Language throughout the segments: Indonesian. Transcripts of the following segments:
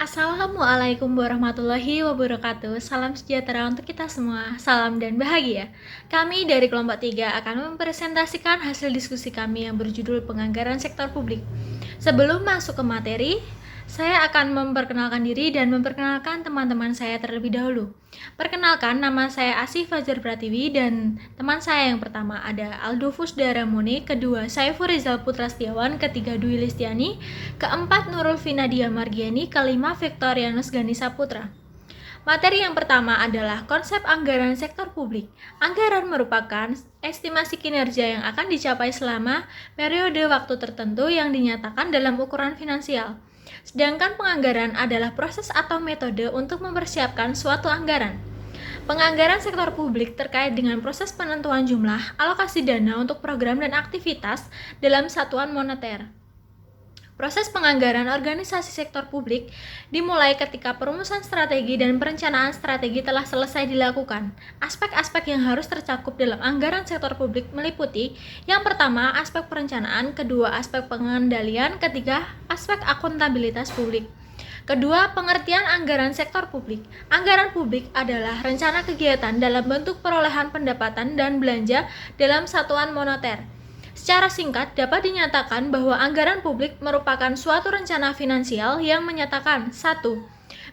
Assalamualaikum warahmatullahi wabarakatuh. Salam sejahtera untuk kita semua. Salam dan bahagia. Kami dari kelompok 3 akan mempresentasikan hasil diskusi kami yang berjudul Penganggaran Sektor Publik. Sebelum masuk ke materi, saya akan memperkenalkan diri dan memperkenalkan teman-teman saya terlebih dahulu. Perkenalkan, nama saya Asih Fajar Pratiwi dan teman saya yang pertama ada Aldo Fusdaramuni, kedua Saiful Rizal Putra Setiawan, ketiga Dwi Listiani, keempat Nurul Finadia Margiani, kelima Victorianus Ganisa Putra. Materi yang pertama adalah konsep anggaran sektor publik. Anggaran merupakan estimasi kinerja yang akan dicapai selama periode waktu tertentu yang dinyatakan dalam ukuran finansial. Sedangkan penganggaran adalah proses atau metode untuk mempersiapkan suatu anggaran. Penganggaran sektor publik terkait dengan proses penentuan jumlah alokasi dana untuk program dan aktivitas dalam satuan moneter. Proses penganggaran organisasi sektor publik dimulai ketika perumusan strategi dan perencanaan strategi telah selesai dilakukan. Aspek-aspek yang harus tercakup dalam anggaran sektor publik meliputi yang pertama, aspek perencanaan, kedua, aspek pengendalian, ketiga, aspek akuntabilitas publik. Kedua, pengertian anggaran sektor publik. Anggaran publik adalah rencana kegiatan dalam bentuk perolehan pendapatan dan belanja dalam satuan moneter. Secara singkat, dapat dinyatakan bahwa anggaran publik merupakan suatu rencana finansial yang menyatakan 1.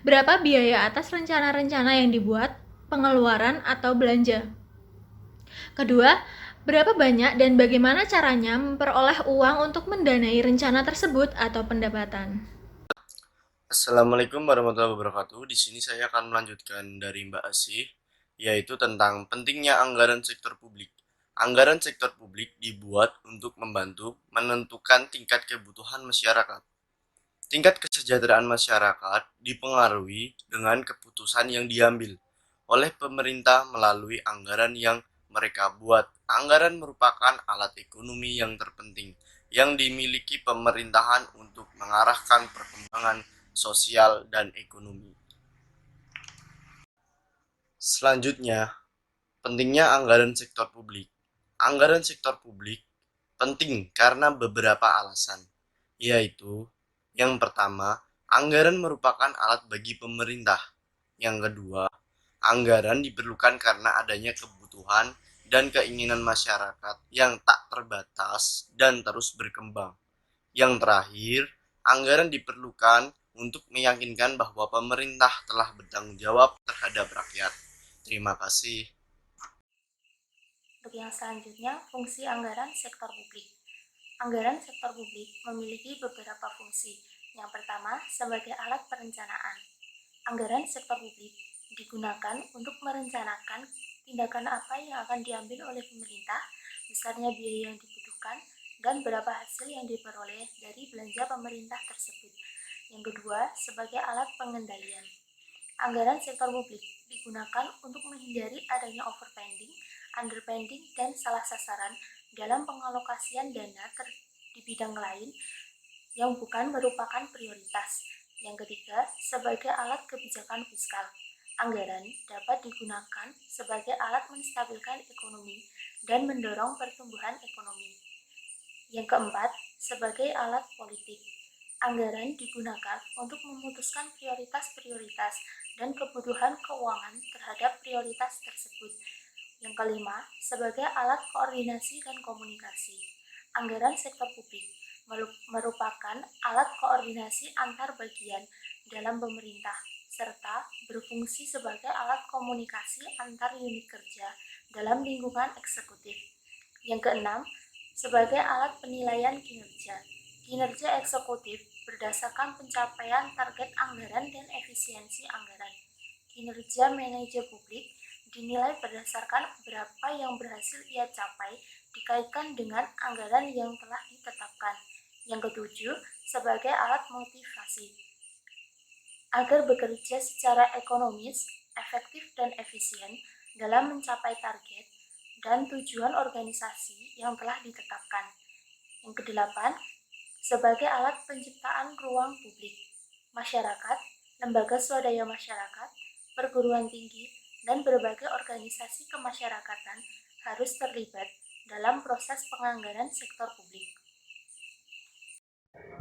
Berapa biaya atas rencana-rencana yang dibuat, pengeluaran atau belanja. Kedua, berapa banyak dan bagaimana caranya memperoleh uang untuk mendanai rencana tersebut atau pendapatan. Assalamualaikum warahmatullahi wabarakatuh. Di sini saya akan melanjutkan dari Mbak Asih, yaitu tentang pentingnya anggaran sektor publik. Anggaran sektor publik dibuat untuk membantu menentukan tingkat kebutuhan masyarakat. Tingkat kesejahteraan masyarakat dipengaruhi dengan keputusan yang diambil oleh pemerintah melalui anggaran yang mereka buat. Anggaran merupakan alat ekonomi yang terpenting yang dimiliki pemerintahan untuk mengarahkan perkembangan sosial dan ekonomi. Selanjutnya, pentingnya anggaran sektor publik. Anggaran sektor publik penting karena beberapa alasan, yaitu yang pertama, anggaran merupakan alat bagi pemerintah. Yang kedua, anggaran diperlukan karena adanya kebutuhan dan keinginan masyarakat yang tak terbatas dan terus berkembang. Yang terakhir, anggaran diperlukan untuk meyakinkan bahwa pemerintah telah bertanggung jawab terhadap rakyat. Terima kasih. Untuk yang selanjutnya, fungsi anggaran sektor publik. Anggaran sektor publik memiliki beberapa fungsi. Yang pertama, sebagai alat perencanaan. Anggaran sektor publik digunakan untuk merencanakan tindakan apa yang akan diambil oleh pemerintah, besarnya biaya yang dibutuhkan, dan berapa hasil yang diperoleh dari belanja pemerintah tersebut. Yang kedua, sebagai alat pengendalian. Anggaran sektor publik digunakan untuk menghindari adanya overspending, underspending, dan salah sasaran dalam pengalokasian dana di bidang lain yang bukan merupakan prioritas. Yang ketiga, sebagai alat kebijakan fiskal. Anggaran dapat digunakan sebagai alat menstabilkan ekonomi dan mendorong pertumbuhan ekonomi. Yang keempat, sebagai alat politik. Anggaran digunakan untuk memutuskan prioritas-prioritas dan kebutuhan keuangan terhadap prioritas tersebut. Yang kelima, sebagai alat koordinasi dan komunikasi. Anggaran sektor publik merupakan alat koordinasi antar bagian dalam pemerintah, serta berfungsi sebagai alat komunikasi antar unit kerja dalam lingkungan eksekutif. Yang keenam, sebagai alat penilaian kinerja. Kinerja eksekutif berdasarkan pencapaian target anggaran dan efisiensi anggaran. Kinerja manajer publik dinilai berdasarkan berapa yang berhasil ia capai dikaitkan dengan anggaran yang telah ditetapkan. Yang ketujuh, sebagai alat motivasi. Agar bekerja secara ekonomis, efektif, dan efisien dalam mencapai target dan tujuan organisasi yang telah ditetapkan. Yang kedelapan, sebagai alat penciptaan ruang publik. Masyarakat, lembaga swadaya masyarakat, perguruan tinggi, dan berbagai organisasi kemasyarakatan harus terlibat dalam proses penganggaran sektor publik.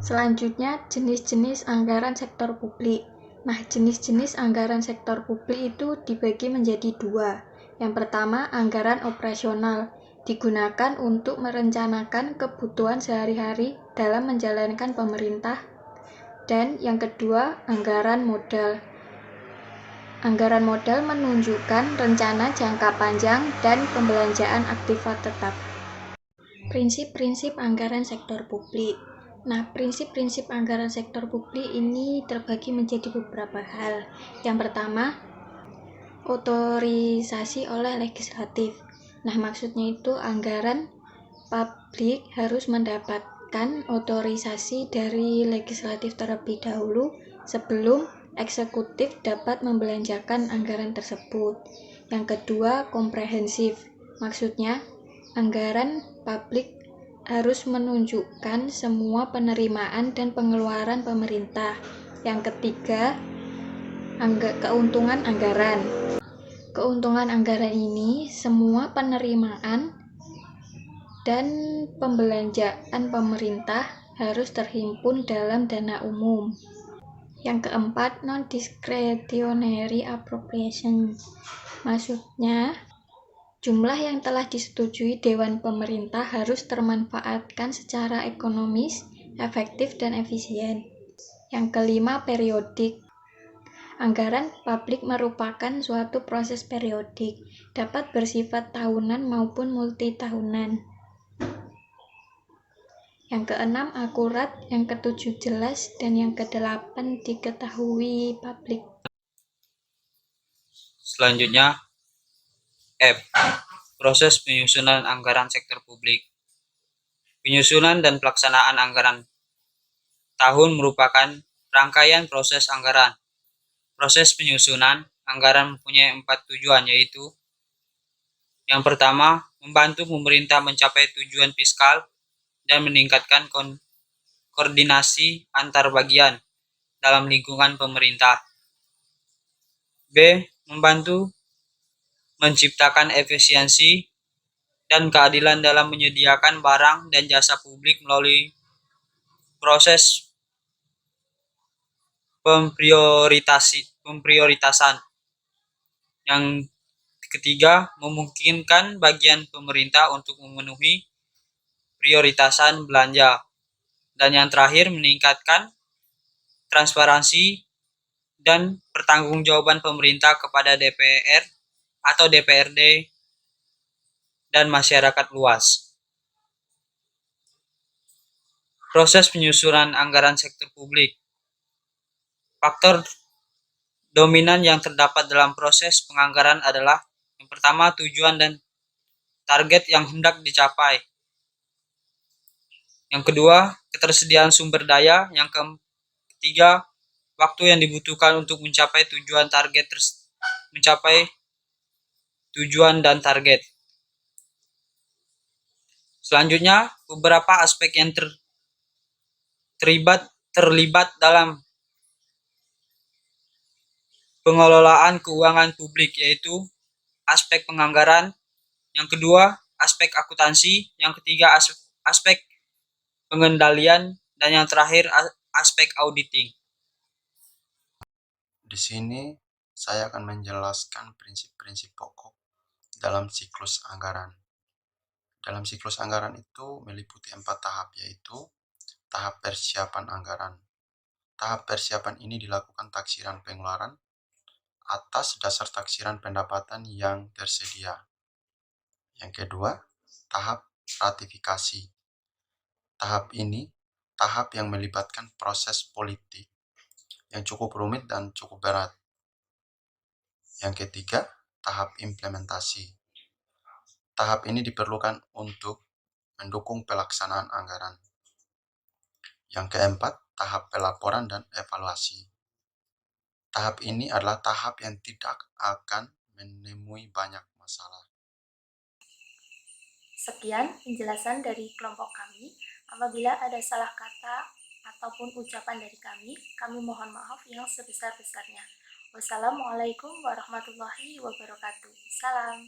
Selanjutnya, jenis-jenis anggaran sektor publik. Nah, jenis-jenis anggaran sektor publik itu dibagi menjadi dua. Yang pertama, anggaran operasional, digunakan untuk merencanakan kebutuhan sehari-hari dalam menjalankan pemerintah. Dan yang kedua, anggaran modal. Anggaran modal menunjukkan rencana jangka panjang dan pembelanjaan aktiva tetap. Prinsip-prinsip anggaran sektor publik. Nah, prinsip-prinsip anggaran sektor publik ini terbagi menjadi beberapa hal. Yang pertama, otorisasi oleh legislatif. Nah, maksudnya itu anggaran publik harus mendapatkan otorisasi dari legislatif terlebih dahulu sebelum eksekutif dapat membelanjakan anggaran tersebut. Yang kedua, komprehensif. Maksudnya, anggaran publik harus menunjukkan semua penerimaan dan pengeluaran pemerintah. Yang ketiga, keuntungan anggaran. Keuntungan anggaran ini semua penerimaan dan pembelanjaan pemerintah harus terhimpun dalam dana umum. Yang keempat, non-discretionary appropriation. Maksudnya, jumlah yang telah disetujui Dewan Pemerintah harus termanfaatkan secara ekonomis, efektif, dan efisien. Yang kelima, periodik. Anggaran publik merupakan suatu proses periodik, dapat bersifat tahunan maupun multitahunan. Yang keenam, akurat. Yang ketujuh, jelas. Dan yang kedelapan, diketahui publik. Selanjutnya, F. Proses penyusunan anggaran sektor publik. Penyusunan dan pelaksanaan anggaran tahun merupakan rangkaian proses anggaran. Proses penyusunan anggaran mempunyai 4 tujuan, yaitu yang pertama, membantu pemerintah mencapai tujuan fiskal dan meningkatkan koordinasi antar bagian dalam lingkungan pemerintah. B. Membantu menciptakan efisiensi dan keadilan dalam menyediakan barang dan jasa publik melalui proses pemprioritasan. Yang ketiga, memungkinkan bagian pemerintah untuk memenuhi prioritasan belanja. Dan yang terakhir, meningkatkan transparansi dan pertanggungjawaban pemerintah kepada DPR atau DPRD dan masyarakat luas. Proses penyusunan anggaran sektor publik. Faktor dominan yang terdapat dalam proses penganggaran adalah yang pertama, tujuan dan target yang hendak dicapai. Yang kedua, ketersediaan sumber daya. Yang ketiga, waktu yang dibutuhkan untuk mencapai tujuan dan target. Selanjutnya, beberapa aspek yang terlibat dalam pengelolaan keuangan publik, yaitu aspek penganggaran, yang kedua aspek akuntansi, yang ketiga aspek pengendalian, dan yang terakhir aspek auditing. Di sini saya akan menjelaskan prinsip-prinsip pokok dalam siklus anggaran. Dalam siklus anggaran itu meliputi 4 tahap, yaitu tahap persiapan anggaran. Tahap persiapan ini dilakukan taksiran pengeluaran atas dasar taksiran pendapatan yang tersedia. Yang kedua, tahap ratifikasi. Tahap ini tahap yang melibatkan proses politik yang cukup rumit dan cukup berat. Yang ketiga, tahap implementasi. Tahap ini diperlukan untuk mendukung pelaksanaan anggaran. Yang keempat, tahap pelaporan dan evaluasi. Tahap ini adalah tahap yang tidak akan menemui banyak masalah. Sekian penjelasan dari kelompok kami. Apabila ada salah kata ataupun ucapan dari kami mohon maaf yang sebesar-besarnya. Wassalamualaikum warahmatullahi wabarakatuh. Salam.